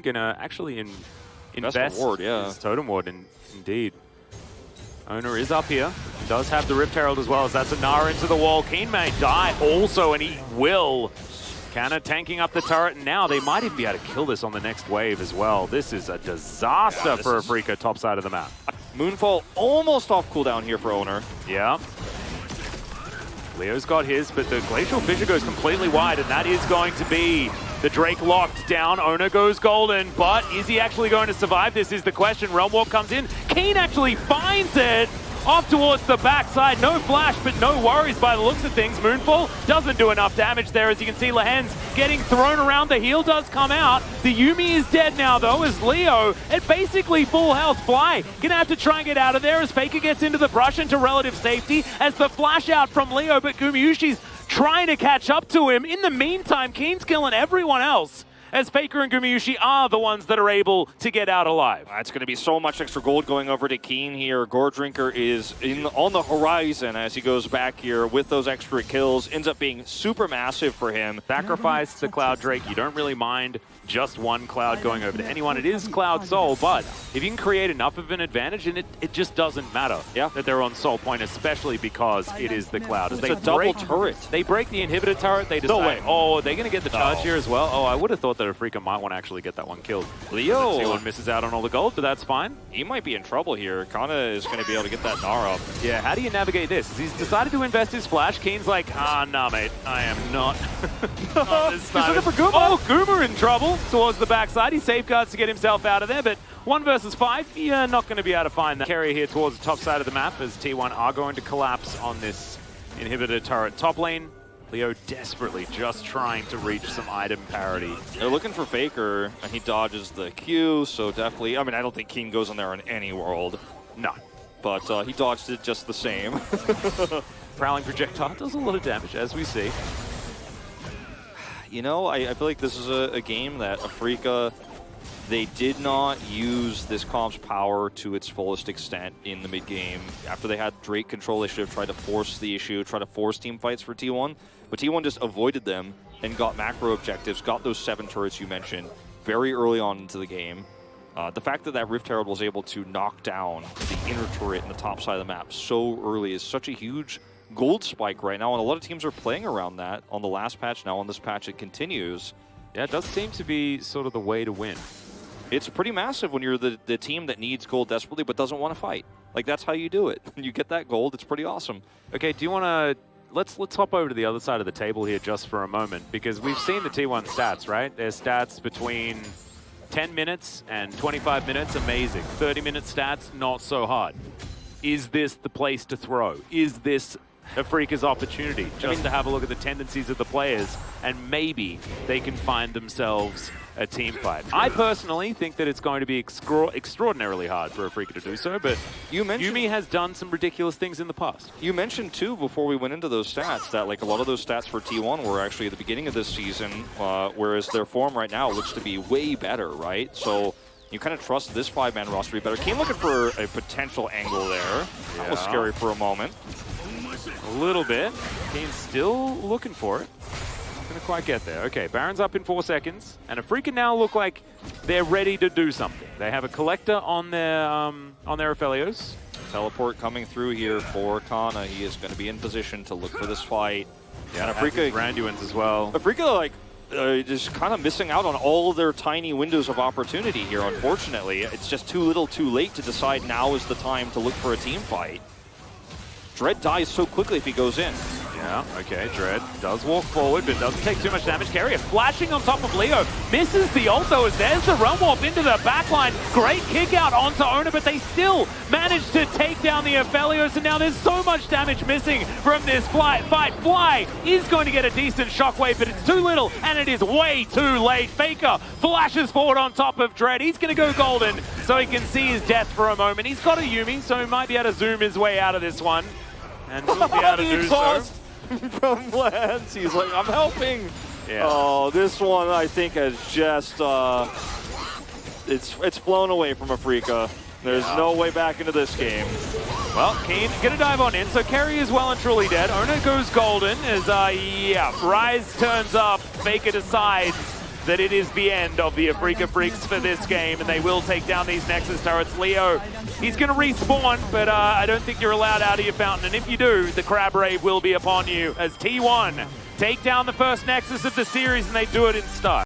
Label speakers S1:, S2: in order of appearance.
S1: gonna actually invest
S2: ward, yeah.
S1: his totem ward, indeed. Owner is up here. He does have the Rift Herald as well, as that's a Nara into the wall. Keen may die also, and he will. Canna tanking up the turret, and now they might even be able to kill this on the next wave as well. This is a disaster for Afrika top side of the map.
S2: Moonfall almost off cooldown here for Owner.
S1: Yeah. Leo's got his, but the Glacial Fissure goes completely wide, and that is going to be the Drake locked down. Owner goes golden, but is he actually going to survive? This is the question. Realm Walk comes in. Keen actually finds it. Off towards the backside. No flash, but no worries by the looks of things. Moonfall doesn't do enough damage there. As you can see, Lehen's getting thrown around. The heal does come out. The Yuumi is dead now, though, as Leo, at basically full health. Fly gonna have to try and get out of there as Faker gets into the brush into relative safety as the flash out from Leo, but Gumayusi's trying to catch up to him. In the meantime, Keen's killing everyone else, as Faker and Gumayusi are the ones that are able to get out alive.
S2: It's going to be so much extra gold going over to Keen here. Gore Drinker is on the horizon as he goes back here with those extra kills. Ends up being super massive for him.
S1: Sacrifice the Cloud Drake. You don't really mind just one Cloud going over to anyone. It is Cloud Soul, but if you can create enough of an advantage, and it just doesn't matter that they're on Soul Point, especially because it is the Cloud. As
S2: it's a double turret.
S1: They break the inhibitor turret. They decide, oh, are they going to get the charge here as well? Oh, I would have thought that Afrika might want to actually get that one killed.
S2: Leo
S1: T1 misses out on all the gold, but that's fine.
S2: He might be in trouble here. Kana is going to be able to get that Nara up.
S1: Yeah, how do you navigate this? He's decided to invest his flash. Keen's like, nah, mate, I am not.
S2: He's looking for Guma.
S1: Oh, Guma in trouble towards the backside. He safeguards to get himself out of there, but 1 versus 5, you're not going to be able to find that carrier here towards the top side of the map, as T1 are going to collapse on this inhibitor turret top lane. Leo desperately just trying to reach some item parity.
S2: They're looking for Faker, and he dodges the Q, so definitely, I mean, I don't think Keen goes in there in any world.
S1: No.
S2: But he dodged it just the same.
S1: Prowling projectile does a lot of damage, as we see.
S2: You know, I feel like this is a game that Afrika, they did not use this comp's power to its fullest extent in the mid-game. After they had Drake control, they should have tried to force the issue, try to force team fights for T1. But T1 just avoided them and got macro objectives, got those 7 turrets you mentioned very early on into the game. The fact that Rift Herald was able to knock down the inner turret in the top side of the map so early is such a huge gold spike right now, and a lot of teams are playing around that on the last patch. Now on this patch it continues.
S1: Yeah, it does seem to be sort of the way to win.
S2: It's pretty massive when you're the team that needs gold desperately but doesn't want to fight. Like, that's how you do it. You get that gold, it's pretty awesome.
S1: Okay, do you want to... Let's hop over to the other side of the table here just for a moment, because we've seen the T1 stats, right? Their stats between 10 minutes and 25 minutes, amazing. 30-minute stats, not so hard. Is this the place to throw? Is this Afrika's opportunity just to have a look at the tendencies of the players, and maybe they can find themselves a team fight? I personally think that it's going to be extraordinarily hard for Afrika to do so, but Yuumi has done some ridiculous things in the past.
S2: You mentioned too, before we went into those stats, that like a lot of those stats for T1 were actually at the beginning of this season, whereas their form right now looks to be way better, right? So you kind of trust this 5-man roster to be better. Keen looking for a potential angle there. That was scary for a moment.
S1: A little bit. Keen's still looking for it. Couldn't quite get there. Okay, Baron's up in 4 seconds, and Afrika now look like they're ready to do something. They have a collector on their Aphelios.
S2: Teleport coming through here for Kana. He is going to be in position to look for this fight.
S1: Yeah, and Afrika Randuin's as well.
S2: Afrika, like, just kind of missing out on all their tiny windows of opportunity here, unfortunately. It's just too little too late to decide now is the time to look for a team fight. Dread dies so quickly if he goes in.
S1: Yeah, okay, Dread does walk forward, but doesn't take too much damage. Carrier flashing on top of Leo. Misses the ult, though, as there's the Realm Warp into the backline. Great kick out onto Owner, but they still manage to take down the Aphelios, and now there's so much damage missing from this fight. Fly is going to get a decent shockwave, but it's too little, and it is way too late. Faker flashes forward on top of Dread. He's going to go golden, so he can see his death for a moment. He's got a Yuumi, so he might be able to zoom his way out of this one. And he'll be able to do so.
S2: From Lance, he's like, I'm helping.
S1: Yeah.
S2: Oh, this one I think has just it's flown away from Afrika. There's no way back into this game.
S1: Well, Keen gonna dive on in, so Carry is well and truly dead. Owner goes golden as Rise turns up. Faker decides that it is the end of the Afrika Freaks for this game, and they will take down these Nexus turrets. Leo, he's going to respawn, but I don't think you're allowed out of your fountain, and if you do, the Crab Rave will be upon you as T1 take down the first Nexus of the series, and they do it in style.